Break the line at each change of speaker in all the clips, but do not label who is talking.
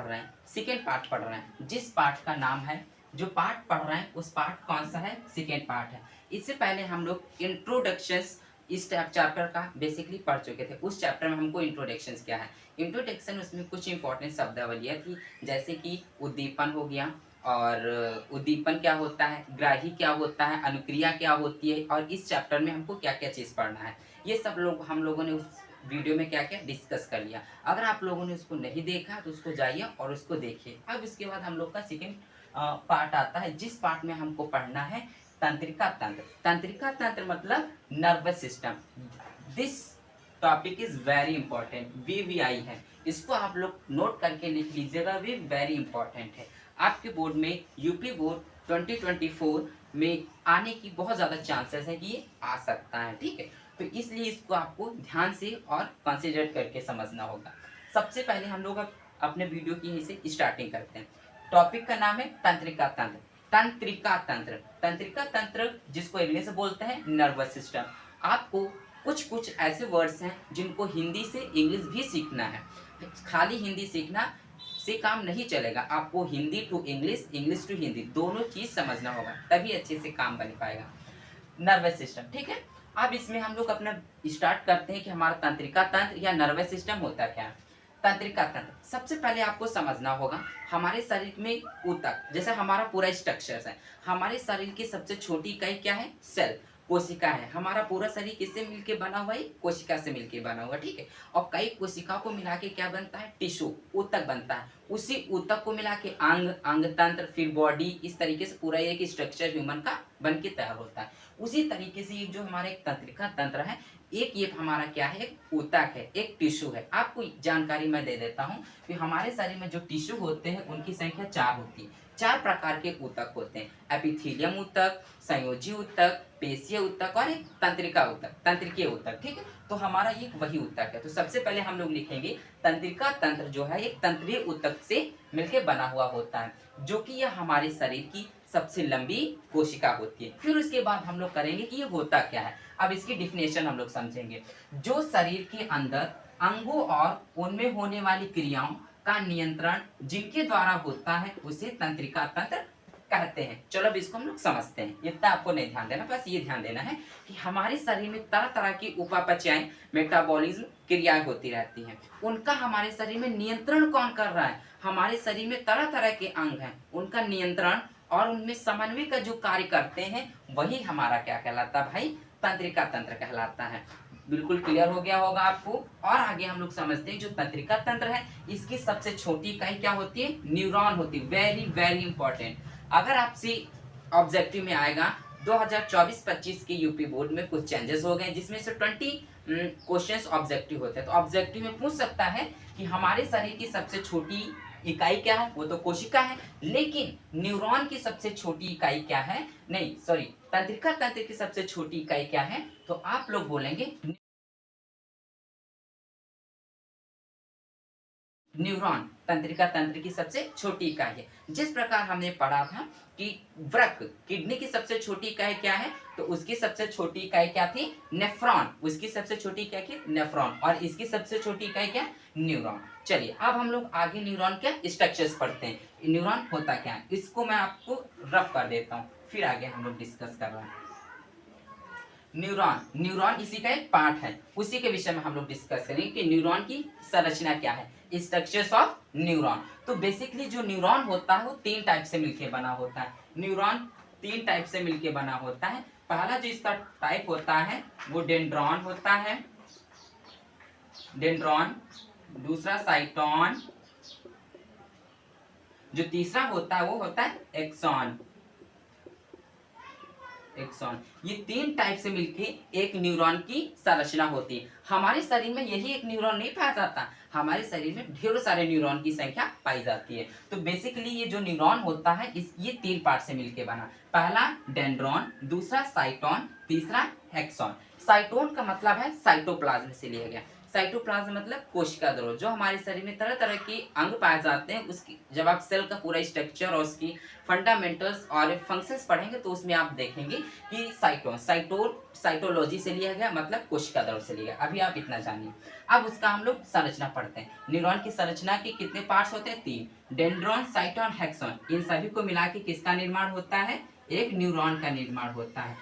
रहे हैं, second part पढ़ रहे हैं, जिस पार्ट का नाम है, जो पार्ट पढ़ रहे हैं उस पार्ट कौन सा है, सेकेंड पार्ट है। इससे पहले हम लोग इंट्रोडक्शंस इस चैप्टर का बेसिकली पढ़ चुके थे। उस चैप्टर में हमको इंट्रोडक्शन क्या है, इंट्रोडक्शन उसमें कुछ इंपॉर्टेंट शब्दावलियाँ थी, जैसे कि उद्दीपन हो गया, और उद्दीपन क्या होता है, ग्राही क्या होता है, अनुक्रिया क्या होती है, और इस चैप्टर में हमको क्या क्या चीज़ पढ़ना है, ये सब लोग हम लोगों ने उस वीडियो में क्या क्या डिस्कस कर लिया। अगर आप लोगों ने उसको नहीं देखा तो उसको जाइए और उसको देखिए। अब इसके बाद हम लोग का सेकेंड पार्ट आता है, जिस पार्ट में हमको पढ़ना है तंत्रिका तंत्र। तंत्रिका तंत्र मतलब nervous system. This topic is very important, VVI है, इसको आप लोग नोट करके लिख लीजिएगा, वी वेरी इंपॉर्टेंट है। आपके बोर्ड में यूपी बोर्ड 2024 में आने की बहुत ज़्यादा चांसेस है कि ये आ सकता है, ठीक है। तो इसलिए इसको आपको ध्यान से और कंसिडर करके समझना होगा। सबसे पहले हम लोग अपने वीडियो की यहीं से स्टार्टिंग करते हैं। टॉपिक का नाम है तंत्रिका तंत्र। तंत्रिका तंत्र, तंत्रिका तंत्र जिसको इंग्लिश में बोलते हैं नर्वस सिस्टम। आपको कुछ कुछ ऐसे वर्ड्स हैं जिनको हिंदी से इंग्लिश भी सीखना है। खाली हिंदी सीखना से काम नहीं चलेगा, आपको Hindi to English, English to Hindi दोनों चीज समझना होगा, तभी अच्छे से काम बन पाएगा। नर्वस सिस्टम, ठीक है। अब इसमें हम लोग अपना स्टार्ट करते हैं कि हमारा तंत्रिका तंत्र या नर्वस सिस्टम होता क्या है। तंत्रिका तंत्र सबसे पहले आपको समझना होगा, हमारे शरीर में ऊतक, जैसे हमारा पूरा स्ट्रक्चर है, हमारे शरीर की सबसे छोटी इकाई क्या है, सेल, कोशिका है। हमारा पूरा शरीर किससे मिलके बना हुआ है, कोशिका से मिलके बना हुआ, ठीक है। और कई कोशिकाओं को मिला के क्या बनता है, टिश्यू, ऊतक बनता है। उसी ऊतक को मिला के अंग, अंग तंत्र, फिर बॉडी, इस तरीके से पूरा एक स्ट्रक्चर ह्यूमन का बन के तैयार होता है। उसी तरीके से ये जो हमारा एक तंत्रिका तंत्र है, एक ये हमारा क्या है, एक ऊतक है, एक टिश्यू है। आपको जानकारी मैं दे देता हूँ कि हमारे शरीर में जो टिश्यू होते हैं उनकी संख्या 4 होती है। 4 प्रकार के ऊतक होते हैं, एपिथेलियम ऊतक, संयोजी ऊतक, पेशीय ऊतक और एक तंत्रिका ऊतक, तंत्रिकीय ऊतक, ठीक है। तो हमारा ये वही ऊतक है। तो सबसे पहले हम लोग लिखेंगे तंत्रिका तंत्र जो है एक तंत्रीय ऊतक से मिलकर बना हुआ होता है, जो कि यह हमारे शरीर की सबसे लंबी कोशिका होती है। फिर उसके बाद हम लोग करेंगे कि ये होता क्या है। अब इसकी डिफिनेशन हम लोग समझेंगे। जो शरीर के अंदर अंगों और उनमें होने वाली क्रियाओं का नियंत्रण जिनके द्वारा होता है उसे तंत्रिका तंत्र कहते हैं। चलो अब इसको हम लोग समझते हैं, इतना आपको नहीं ध्यान देना, बस ये ध्यान देना है कि हमारे शरीर में तरह तरह की उपापचयें, मेटाबॉलिज्म क्रियाएं होती रहती हैं। उनका हमारे शरीर में नियंत्रण कौन कर रहा है, हमारे शरीर में तरह तरह के अंग हैं, उनका नियंत्रण और उनमें समन्वय का जो कार्य करते हैं वही हमारा क्या कहलाता है भाई, तंत्रिका तंत्र कहलाता है। बिल्कुल क्लियर हो गया होगा आपको। और आगे हम लोग समझते हैं जो तंत्रिका तंत्र है, इसकी सबसे छोटी इकाई क्या होती है, न्यूरॉन होती है। Very very important. अगर आपसे ऑब्जेक्टिव में आएगा 2024-25 के यूपी बोर्ड में कुछ चेंजेस हो गए, जिसमें से 20 क्वेश्चंस ऑब्जेक्टिव होते हैं। तो ऑब्जेक्टिव में पूछ सकता है कि हमारे शरीर की सबसे छोटी इकाई क्या है, वो तो कोशिका है, लेकिन न्यूरॉन की सबसे छोटी इकाई क्या है, नहीं सॉरी, तंत्रिका तंत्र की सबसे छोटी इकाई क्या है, तो आप लोग बोलेंगे न्यूरॉन। तंत्रिका तंत्र की सबसे छोटी इकाई है। जिस प्रकार हमने पढ़ा था कि वृक्क, किडनी की सबसे छोटी इकाई क्या है, तो उसकी सबसे छोटी इकाई क्या थी, नेफ्रॉन। उसकी सबसे छोटी इकाई क्या, नेफ्रॉन, और इसकी सबसे छोटी इकाई क्या, न्यूरॉन। चलिए अब हम लोग आगे न्यूरॉन के स्ट्रक्चर्स पढ़ते हैं, न्यूरॉन होता क्या है, इसको मैं आपको रफ कर देता हूँ, फिर आगे हम लोग डिस्कस कर रहे हैं। न्यूरॉन, न्यूरॉन इसी का एक पार्ट है, उसी के विषय में हम लोग डिस्कस करेंगे कि न्यूरॉन की संरचना क्या है, स्ट्रक्चर्स ऑफ न्यूरॉन। तो बेसिकली जो न्यूरॉन होता है वो 3 टाइप से मिलके बना होता है। न्यूरॉन 3 टाइप से मिलके बना होता है। पहला जो इसका टाइप होता है वो डेंड्रॉन होता है, डेंड्रॉन। दूसरा साइटोन, जो तीसरा होता है वो होता है एक्सॉन, एक्सॉन। ये 3 टाइप से मिलके एक न्यूरॉन की संरचना होती है। हमारे शरीर में यही एक न्यूरॉन नहीं पाया जाता, हमारे शरीर में ढेरों सारे न्यूरॉन की संख्या पाई जाती है। तो बेसिकली ये जो न्यूरॉन होता है ये 3 पार्ट से मिलके बना। पहला डेंड्रॉन, दूसरा साइटोन, तीसरा एक्सॉन। साइटोन का मतलब है साइटोप्लाज्म से लिया गया। साइटोप्लाज्म मतलब कोशिका द्रव्य, जो हमारे शरीर में तरह तरह के अंग पाए जाते हैं। उसकी जब आप सेल का पूरा स्ट्रक्चर और उसकी फंडामेंटल्स और फंक्शंस पढ़ेंगे तो उसमें आप देखेंगे कि साइटोलॉजी से लिया गया, मतलब कोशिका द्रव्य से लिया गया। अभी आप इतना जानिए। अब उसका हम लोग संरचना पढ़ते हैं। न्यूरॉन की संरचना के कितने पार्ट्स होते हैं? 3, डेंड्रॉन, साइटोन, हेक्सोन। इन सभी को मिला के किसका निर्माण होता है? एक न्यूरॉन का निर्माण होता है।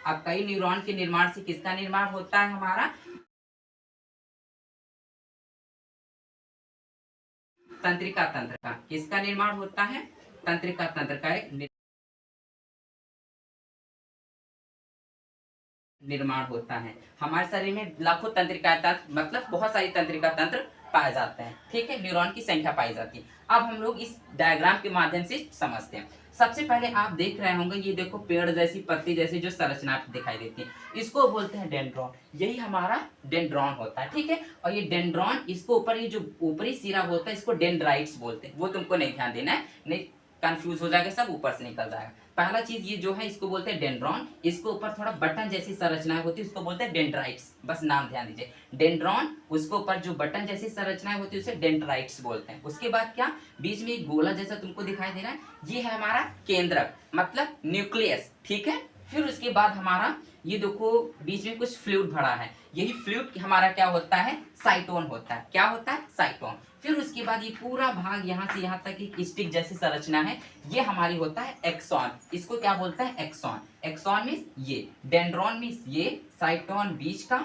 अब कई न्यूरॉन के निर्माण से किसका निर्माण होता है? हमारा तंत्रिका तंत्र का। किसका निर्माण होता है? तंत्रिका तंत्र का एक निर्माण होता है। हमारे शरीर में लाखों तंत्रिका तंत्र, मतलब बहुत सारी तंत्रिका तंत्र पाए जाते हैं। ठीक है, न्यूरॉन की संख्या पाई जाती है। अब हम लोग इस डायग्राम के माध्यम से समझते हैं। सबसे पहले आप देख रहे होंगे, ये देखो पेड़ जैसी, पत्ती जैसी जो संरचना दिखाई देती है, इसको बोलते हैं डेंड्रॉन। यही हमारा डेंड्रॉन होता है। ठीक है, और ये डेंड्रॉन, इसको ऊपर ये जो ऊपरी सिरा होता है इसको डेंड्राइट्स बोलते हैं। वो तुमको नहीं ध्यान देना है, नहीं कंफ्यूज हो जाएगा, सब ऊपर से निकल जाएगा। पहला चीज ये जो है इसको बोलते हैं डेंड्रॉन। इसको ऊपर थोड़ा बटन जैसी संरचना होती है, उसको बोलते हैं डेंड्राइट्स। बस नाम ध्यान दीजिए, डेंड्रॉन, उसको ऊपर जो बटन जैसी संरचनाएं होती है उसे डेंड्राइट्स बोलते हैं। उसके बाद क्या, बीच में एक गोला जैसा तुमको दिखाई दे रहा है, ये है हमारा केंद्रक, मतलब न्यूक्लियस। ठीक है, फिर उसके बाद हमारा ये देखो बीच में कुछ फ्लूइड भरा है, यही फ्लूइड हमारा क्या होता है? साइटोन होता है। क्या होता है? साइटोन। फिर उसके बाद ये पूरा भाग यहाँ से यहाँ तक एक स्टिक जैसी संरचना है, ये हमारी होता है एक्सॉन। इसको क्या बोलता है? एक्सॉन। एक्सॉन मीन्स ये, डेंड्रॉन मीन्स ये, साइटोन बीच का,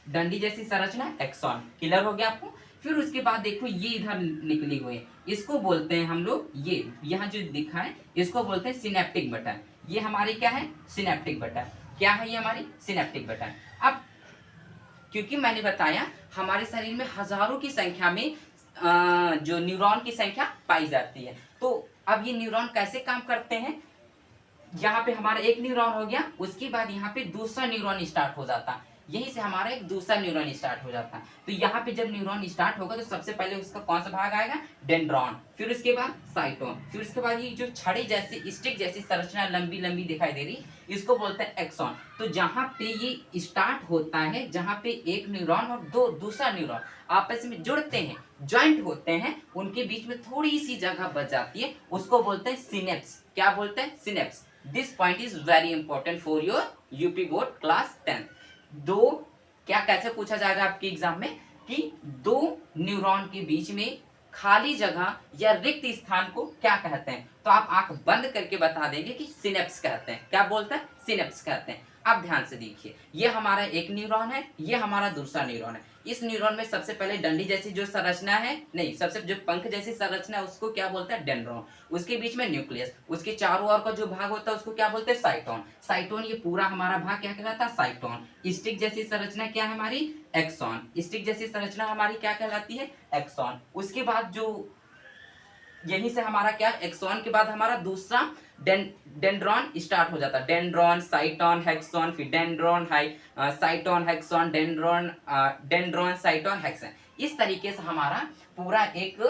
डंडी जैसी संरचना, एक्सॉन। क्लियर हो गया आपको? फिर उसके बाद देखो ये इधर निकली हुई है, इसको बोलते हैं हम लोग, ये यहाँ जो दिखा है इसको बोलते हैं सिनेप्टिक बटन। ये हमारी क्या है? Synaptic button. क्या है ये? हमारी सिनेप्टिक बटन। अब क्योंकि मैंने बताया हमारे शरीर में हजारों की संख्या में जो न्यूरॉन की संख्या पाई जाती है, तो अब ये न्यूरॉन कैसे काम करते हैं? यहाँ पे हमारा एक न्यूरॉन हो गया, उसके बाद यहाँ पे दूसरा न्यूरॉन स्टार्ट हो जाता है, यहीं से हमारा एक दूसरा न्यूरॉन स्टार्ट हो जाता है। तो यहाँ पे जब न्यूरॉन स्टार्ट होगा तो सबसे पहले उसका कौन सा भाग आएगा? डेंड्रॉन। फिर उसके बाद साइटोन। फिर उसके बाद ये जो छड़ी जैसी, स्टिक जैसी संरचना लंबी लंबी दिखाई दे रही, इसको बोलते हैं एक्सॉन। तो जहाँ पे ये स्टार्ट होता है, जहाँ पे एक न्यूरॉन और दूसरा न्यूरॉन आपस में जुड़ते हैं, ज्वाइंट होते हैं, उनके बीच में थोड़ी सी जगह बच जाती है, उसको बोलते हैं सिनेप्स। क्या बोलते हैं? Synapse. This point is very important for your UP board class 10। दो, क्या कैसे पूछा जाएगा आपके एग्जाम में कि दो न्यूरॉन के बीच में खाली जगह या रिक्त स्थान को क्या कहते हैं? तो आप आंख बंद करके बता देंगे कि सिनेप्स कहते हैं। क्या बोलते हैं? सिनेप्स कहते हैं। अब ध्यान से देखिए, ये हमारा एक न्यूरॉन है, ये हमारा दूसरा न्यूरॉन है। इस न्यूरॉन में सबसे पहले डंडी जैसी जो संरचना है, नहीं, सबसे जो पंख जैसी संरचना है उसको क्या बोलते हैं? डेंड्रॉन। उसके बीच में न्यूक्लियस, उसके चारों ओर का जो भाग होता है उसको क्या बोलते हैं? साइटोन। साइटोन, ये पूरा हमारा भाग क्या कहलाता है? साइटोन। स्टिक जैसी संरचना क्या है हमारी? एक्सॉन। स्टिक जैसी संरचना हमारी क्या कहलाती है? एक्सॉन। उसके बाद जो यहीं से हमारा क्या, एक्सॉन के बाद हमारा दूसरा डेंड्रॉन स्टार्ट हो जाता है। डेंड्रॉन, साइटोन, हेक्सॉन, फिर डेंड्रॉन, साइटोन, हेक्सॉन, डेंड्रॉन, साइटोन, हेक्सॉन। इस तरीके से हमारा पूरा एक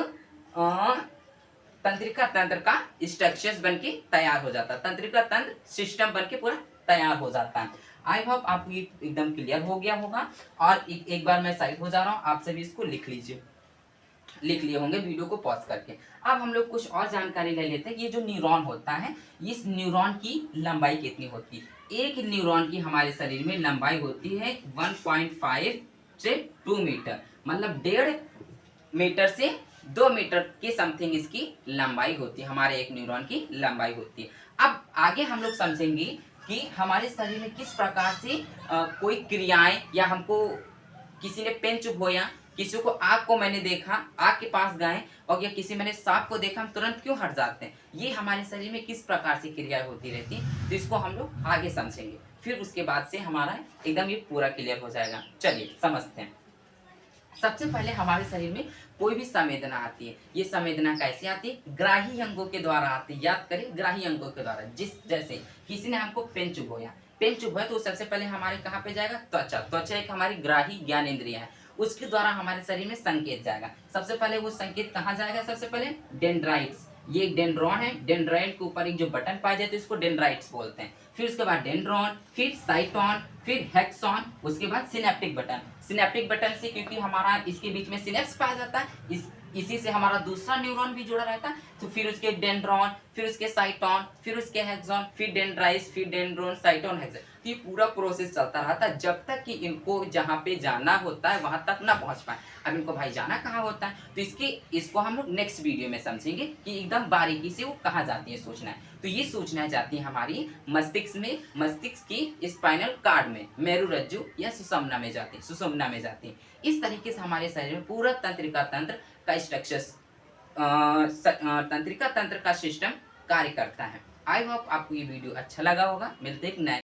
तंत्रिका तंत्र का स्ट्रक्चर्स बनके तैयार हो जाता है, तंत्रिका तंत्र सिस्टम बनके पूरा तैयार हो जाता है। आई होप आपको ये एकदम क्लियर हो गया होगा। और एक बार मैं साइड हो जा रहा हूँ, आप सभी इसको लिख लीजिए, लिख लिए होंगे वीडियो को पॉज करके। अब हम लोग कुछ और जानकारी ले लेते हैं। ये जो न्यूरॉन होता है, इस न्यूरॉन की लंबाई कितनी होती है? एक न्यूरॉन की हमारे शरीर में लंबाई होती है 1.5 से 2 मीटर, मतलब 1.5 मीटर से 2 मीटर के समथिंग इसकी लंबाई होती है, हमारे एक न्यूरॉन की लंबाई होती है। अब आगे हम लोग समझेंगे कि हमारे शरीर में किस प्रकार से कोई क्रियाएं, या हमको किसी ने पेन चुभोया, किसी को आग को मैंने देखा, आग के पास गए, और या किसी मैंने सांप को देखा, हम तुरंत क्यों हट जाते हैं? ये हमारे शरीर में किस प्रकार से क्रिया होती रहती है, तो इसको हम लोग आगे समझेंगे। फिर उसके बाद से हमारा एकदम ये पूरा क्लियर हो जाएगा। चलिए समझते हैं। सबसे पहले हमारे शरीर में कोई भी संवेदना आती है, ये संवेदना कैसे आती है? ग्राही अंगों के द्वारा आती है। याद करें, ग्राही अंगों के द्वारा। जैसे किसी ने हमको पेन चुभोया, पेन चुभोया तो सबसे पहले हमारे कहाँ पे जाएगा? त्वचा। त्वचा एक हमारी ग्राही ज्ञान इंद्रिया है, उसके द्वारा हमारे शरीर में संकेत जाएगा। सबसे पहले वो संकेत कहाँ जाएगा? सबसे पहले डेंड्राइट्स, ये एक डेंड्रॉन है, डेंड्राइट के ऊपर एक जो बटन पाया जाता है इसको डेंड्राइट्स बोलते हैं। फिर उसके बाद डेंड्रॉन, फिर साइटॉन, फिर हेक्सॉन, उसके बाद सिनेप्टिक बटन। सिनेप्टिक बटन से क्योंकि हमारा इसके बीच में सिनेप्स पाया जाता है, इसी से हमारा दूसरा न्यूरॉन भी जुड़ा रहता है। तो फिर उसके डेंड्रॉन, फिर उसके साइटॉन, फिर उसके हेक्सॉन, फिर डेंड्राइट्स, फिर डेंड्रॉन, साइटॉन, हेक्सॉन। तो ये पूरा प्रोसेस चलता रहता है जब तक कि इनको जहाँ पे जाना होता है वहां तक ना पहुंच पाए। अब इनको भाई जाना कहाँ होता है, तो इसको हम लोग नेक्स्ट वीडियो में समझेंगे कि एकदम बारीकी से वो कहाँ जाती है सूचना। तो ये सूचना जाती है हमारी मस्तिष्क में, मस्तिष्क की स्पाइनल कार्ड में, मेरुरज्जु या सुषुम्ना में जाती है, सुषुम्ना में जाती है। इस तरीके से हमारे शरीर में पूरा तंत्रिका तंत्र का स्ट्रक्चर, तंत्रिका तंत्र का सिस्टम कार्य करता है। आई होप आपको ये वीडियो अच्छा लगा होगा। मिलते हैं नए